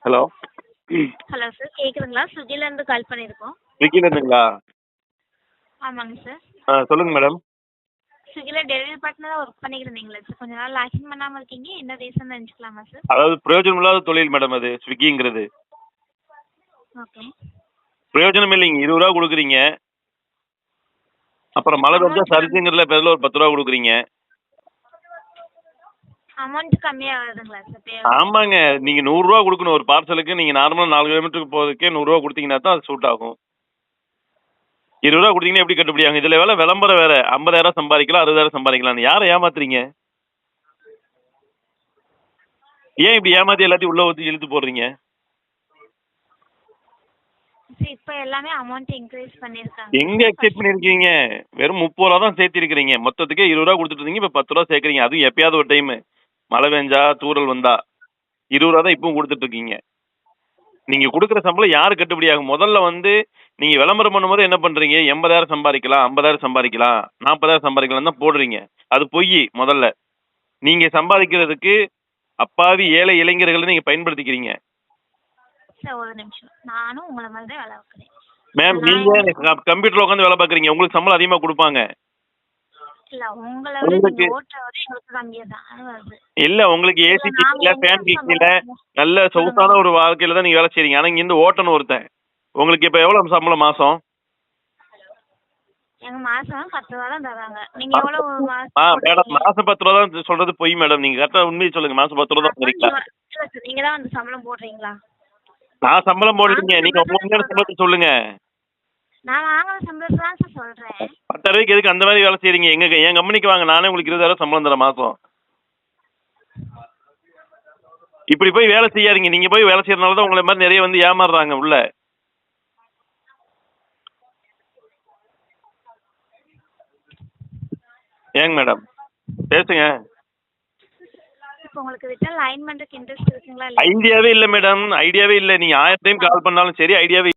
Hello. Hello sir, கேட்குதுங்களா? ஸ்விக்கிலேருந்து கால் பண்ணியிருக்கோம். ஸ்விக்கிலேருந்துங்களா? ஆமாங்க சார். சொல்லுங்கள் மேடம். ஸ்விக்கியில் டெலிவரி பார்ட்னராக ஒர்க் பண்ணிக்கிட்டு இருந்தீங்களா சார்? கொஞ்ச நாள் லாகின் பண்ணாமல் இருக்கீங்க, என்ன ரீசன் தெரிஞ்சுக்கலாமா சார்? அதாவது பிரயோஜனம் இல்லாத தொழில் மேடம் அது ஸ்விக்கிங்கிறது. ஓகே. பிரயோஜனம் இல்லைங்க. 20 ரூபா கொடுக்குறீங்க. அப்புறம் மழை பெஞ்சா அமௌண்ட் சர்வீஸுங்கிறதுல பேரில் ஒரு 10 ரூபா கொடுக்குறீங்க. அமௌண்ட் கம்மியாக வருதுங்களா சார்? ஆமாங்க. நீங்கள் 100 ரூபா கொடுக்கணும் ஒரு பார்சலுக்கு. நீங்கள் நார்மலாக 4 கிலோமீட்டருக்கு போகிறதுக்கே 100 ரூபா கொடுத்தீங்கன்னா தான் அது சூட் ஆகும். 20 ரூபா கொடுத்தீங்கன்னா எப்படி கட்டுப்படி ஆகும்? இதில் வேலை விளம்பரம் வேறு. 50,000 சம்பாதிக்கலாம், 60,000 சம்பாதிக்கலாம். யாரை ஏமாத்துறீங்க? ஏன் இப்படி ஏமாற்றி எல்லாத்தையும் உள்ள ஊற்றி இழுத்து போடுறீங்க? சார் இப்போ எல்லாமே அமௌண்ட் இன்க்ரீஸ் பண்ணியிருக்காங்க. எங்க எக்ஸெப்ட் பண்ணிருக்கீங்க? வெறும் 30 ரூபா தான் சேர்த்திருக்கிறீங்க. மொத்தத்துக்கே 20 ரூபா கொடுத்துட்டு இருந்தீங்க. இப்போ 10 ரூபா சேர்க்குறீங்க. அதுவும் எப்பயாவது ஒரு டைம் மழை பெஞ்சா தூரல் வந்தா 20 ரூபா தான் இப்பவும் கொடுத்துட்டு இருக்கீங்க. நீங்க கொடுக்குற சம்பளம் யாரு கட்டுப்படி ஆகும்? முதல்ல நீங்க விளம்பரம் பண்ணும்போது என்ன பண்றீங்க? 80,000 சம்பாதிக்கலாம், 50,000 சம்பாதிக்கலாம், 40,000 சம்பாதிக்கலாம் தான் போடுறீங்க. அது பொய். முதல்ல நீங்க சம்பாதிக்கிறதுக்கு அப்பாவி ஏழை இளைஞர்களை நீங்க பயன்படுத்திக்கிறீங்க. சார் ஒரு நிமிஷம், நானும் உங்களை மாதிரி தான் வேலை பார்க்குறேன். மேம், நீங்க கம்ப்யூட்டர்ல உட்காந்து வேலை பார்க்குறீங்க. உங்களுக்கு சம்பளம் அதிகமா கொடுப்பாங்க. இல்ல உங்களை விட உங்களுக்கு நீங்க ஓட்டுற வரை எங்களுக்கு கம்மியாக தான் வருது. இல்ல, உங்களுக்கு ஏசி இதுல நாங்க கீழ என்ன ஃபேன் கீழ சம்பளம் நல்ல சொகுசான ஒரு வாழ்க்கையில தான் நீங்க வேலை செய்றீங்க. ஆனா இங்க இருந்து ஓட்டணும் ஒருத்தன். உங்களுக்கு இப்ப எவ்வளவு சம்பளம் மாசம்? எங்க மாசம் 10 ரூபா தான் தராங்க. நீங்க எவ்வளவு மேடம், மாசம் 10 ரூபா தான் சொல்றது பொய் மேடம். நீங்க கரெக்டா உண்மையை சொல்லுங்க. மாசம் 10 ரூபா தான் வாங்குறீங்களா? இல்ல சார், நீங்க தான் வந்து சம்பளம் போடுறீங்களா? நான் சம்பளம் போடுறீங்க. நீங்க உங்க உண்மையான சம்பளத்தை சொல்லுங்க. நான் வாங்குற சம்பளத்தை தான் சார் சொல்றேன். 10 ரூபாய்க்கு எதுக்கு அந்த மாதிரி வேலை செய்றீங்க? என் கம்பெனிக்கு வாங்க. நானே உங்களுக்கு 20,000 சம்பளம் தரேன் மாசம். இப்படி போய் வேலை செய்யாதீங்க. நீங்க போய் வேலை செய்யறதுனால தான் உங்களை மாதிரி நிறைய வந்து ஏமாறுறாங்க உள்ள. ஏங்க மேடம், பேசுங்க. இப்போ உங்களுக்கு ரிட்டர்ன் லைன் பண்றதுக்கு இன்ட்ரெஸ்ட் இருக்குங்களா? ஐடியாவே இல்ல மேடம். ஐடியாவே இல்ல. நீங்க 1000 டைம் கால் பண்ணாலும் சரி ஐடியாவே